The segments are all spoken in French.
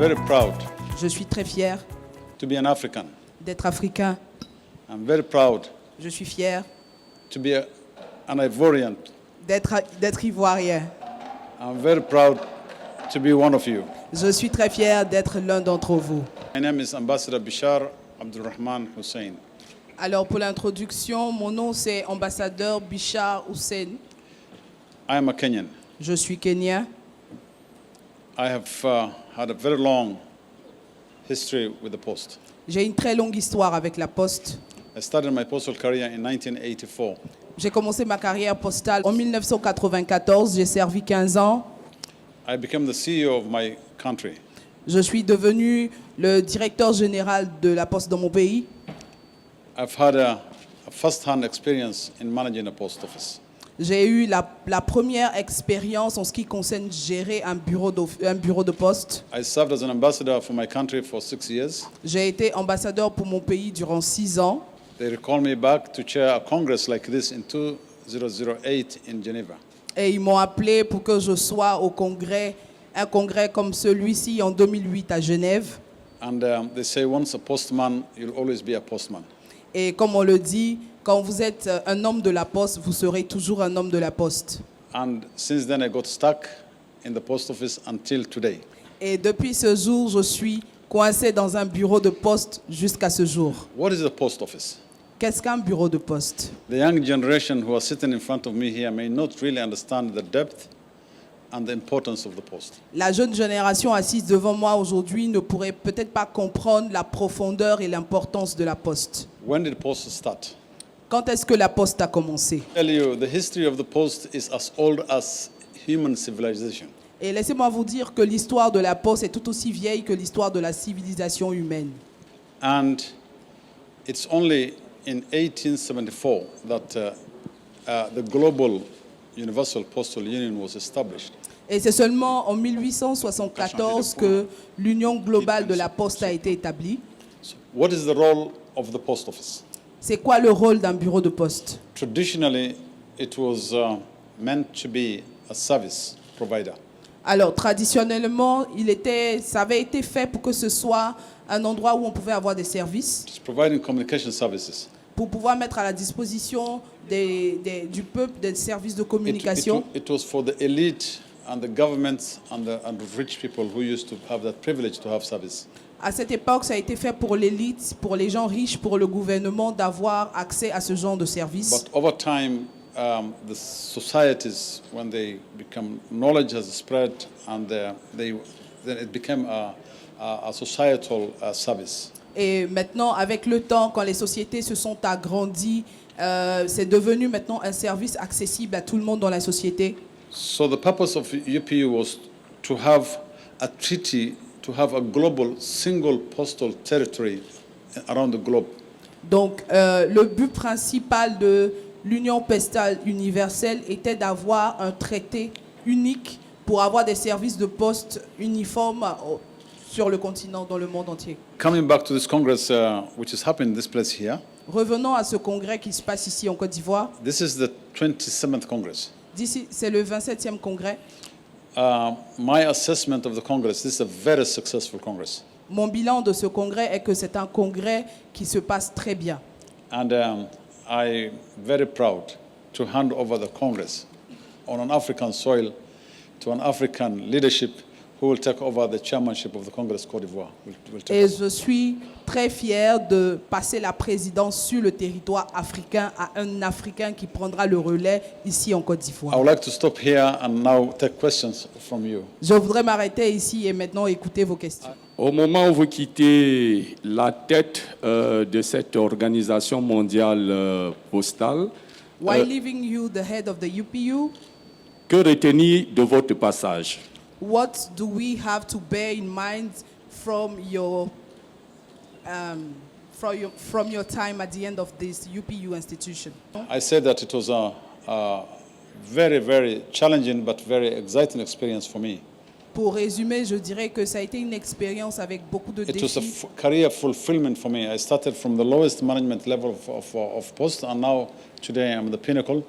very proud Je suis très fier to be an African. d'être africain. I'm very proud Je suis fier to be an Ivorian. d'être ivoirien. I'm very proud to be one of you. Je suis très fier d'être l'un d'entre vous. My name is Ambassador Bishar Abdulrahman Hussein. Alors pour l'introduction, mon nom c'est ambassadeur Bishar Hussein. I am a Kenyan. Je suis kenyan. I have had a very long history with the Post. J'ai une très longue histoire avec la Poste. I started my postal career in 1984. J'ai commencé ma carrière postale en 1994. J'ai servi 15 ans. I became the CEO of my country. Je suis devenu le directeur général de la Poste dans mon pays. I've had a first-hand experience in managing a post office. J'ai eu la première expérience en ce qui concerne gérer un bureau de poste. I served as an ambassador for my country for 6 years. J'ai été ambassadeur pour mon pays durant 6 ans. They recalled me back to chair a congress like this in 2008 in Geneva. Et ils m'ont appelé pour que je sois au congrès, un congrès comme celui-ci en 2008 à Genève. And they say once a postman, you'll always be a postman. Et comme on le dit, quand vous êtes un homme de la poste, vous serez toujours un homme de la poste. And since then I got stuck in the post office until today. Et depuis ce jour, je suis coincé dans un bureau de poste jusqu'à ce jour. What is the post office? Qu'est-ce qu'un bureau de poste? The young generation who are sitting in front of me here may not really understand the depth and the importance of the post. La jeune génération assise devant moi aujourd'hui ne pourrait peut-être pas comprendre la profondeur et l'importance de la poste. When did post start? Quand est-ce que la poste a commencé? I tell you, the history of the post is as old as human civilization. Et laissez-moi vous dire que l'histoire de la poste est tout aussi vieille que l'histoire de la civilisation humaine. And it's only in 1874 that the Global Universal Postal Union was established. Et c'est seulement en 1874 que l'Union globale de la poste a été établie. So what is the role of the post office? C'est quoi le rôle d'un bureau de poste? Traditionally, it was meant to be a service provider. Alors, traditionnellement, ça avait été fait pour que ce soit un endroit où on pouvait avoir des services, It's providing communication services. pour pouvoir mettre à la disposition du peuple des services de communication. It was for the elite and the governments and the rich people who used to have that privilege to have service. À cette époque, ça a été fait pour l'élite, pour les gens riches, pour le gouvernement d'avoir accès à ce genre de services. But over time, the societies, when they become, knowledge has spread, and then it became a societal service. Et maintenant, avec le temps, quand les sociétés se sont agrandies, c'est devenu maintenant un service accessible à tout le monde dans la société. So the purpose of UPU was to have a treaty, to have a global single postal territory around the globe. Donc, le but principal de l'Union postale universelle était d'avoir un traité unique pour avoir des services de poste uniformes sur le continent, dans le monde entier. Coming back to this Congress, which is happening in this place here, Revenons à ce congrès qui se passe ici en Côte d'Ivoire. this is the 27th Congress. D'ici, c'est le 27e congrès. My assessment of the Congress, this is a very successful Congress. Mon bilan de ce congrès est que c'est un congrès qui se passe très bien. And I'm very proud to hand over the Congress on an African soil to an African leadership who will take over the chairmanship of the Congress Côte d'Ivoire. Et je suis très fier de passer la présidence sur le territoire africain à un Africain qui prendra le relais ici en Côte I d'Ivoire. would like to stop here and now take questions from you. Je voudrais m'arrêter ici et maintenant écouter vos questions. Au moment où vous quittez la tête de cette organisation mondiale postale, While leaving you the head of the UPU, que retenir de votre passage? what do we have to bear in mind from your time at the end of this UPU institution? I said that it was a very, very challenging but very exciting experience for me. Pour résumer, je dirais que ça a été une expérience avec beaucoup de It was a défis. career fulfillment for me. I started from the lowest management level of post, and now today I'm the pinnacle.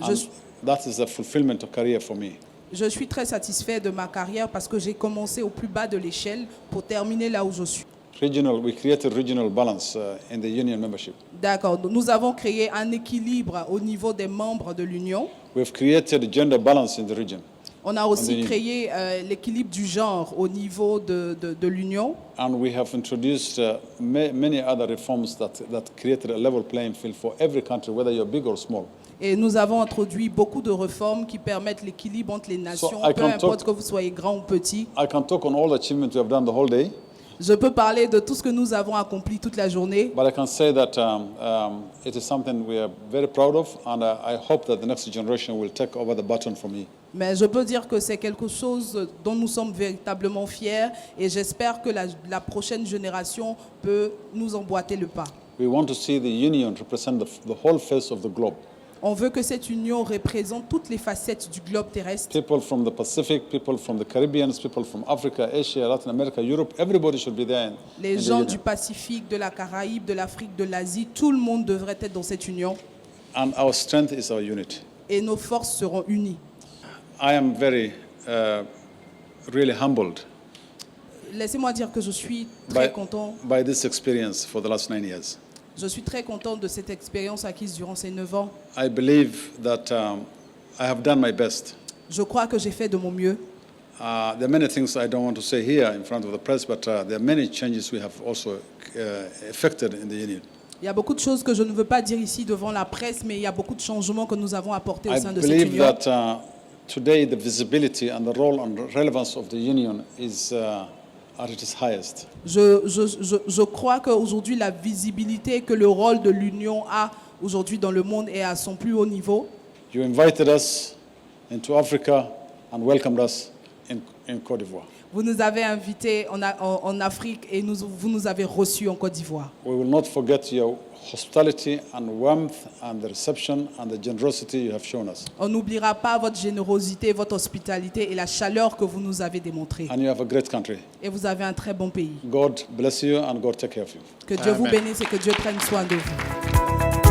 And Je- that is a fulfillment of career for me. Je suis très satisfait de ma carrière parce que j'ai commencé au plus bas de l'échelle pour terminer là où je suis. We created regional balance in the union membership. D'accord. Nous avons créé un équilibre au niveau des membres de l'Union. We've created gender balance in the region. On a aussi L'Union. créé l'équilibre du genre au niveau de l'Union. And we have introduced many other reforms that created a level playing field for every country, whether you're big or small. Et nous avons introduit beaucoup de réformes qui permettent l'équilibre entre les nations, I peu can importe talk- que vous soyez grand ou petit. I can talk on all the achievements we have done the whole day, Je peux parler de tout ce que nous avons accompli toute la journée, but I can say that it is something we are very proud of, and I hope that the next generation will take over the baton from me. mais je peux dire que c'est quelque chose dont nous sommes véritablement fiers et j'espère que la prochaine génération peut nous emboîter le pas. We want to see the union represent the whole face of the globe. On veut que cette union représente toutes les facettes du globe terrestre. People from the Pacific, people from the Caribbean, people from Africa, Asia, Latin America, Europe, everybody should be there. Les in the gens union. du Pacifique, de la Caraïbe, de l'Afrique, de l'Asie, tout le monde devrait être dans cette union And our strength is our unity. et nos forces seront unies. I am very, really humbled Laissez-moi dire que je suis très content. by this experience for the last 9 years. Je suis très content de cette expérience acquise durant ces 9 ans. I believe that I have done my best. Je crois que j'ai fait de mon mieux. There are many things I don't want to say here in front of the press, but there are many changes we have also effected in the union. Il y a beaucoup de choses que je ne veux pas dire ici devant la presse, mais il y a beaucoup de changements que nous avons apportés au I sein de cette believe union. that today the visibility and the role and relevance of the union is at its highest. Je crois qu'aujourd'hui, la visibilité que le rôle de l'Union a aujourd'hui dans le monde est à son plus haut niveau. You invited us into Africa and welcomed us in Côte d'Ivoire. Vous nous avez invités en Afrique et vous nous avez reçus en Côte d'Ivoire. We will not forget your hospitality and warmth and the reception and the generosity you have shown us. On n'oubliera pas votre générosité, votre hospitalité et la chaleur que vous nous avez démontrée. And you have a great country. Et vous avez un très bon pays. God bless you and God take care of you. Que Dieu vous bénisse et que Dieu prenne soin de vous.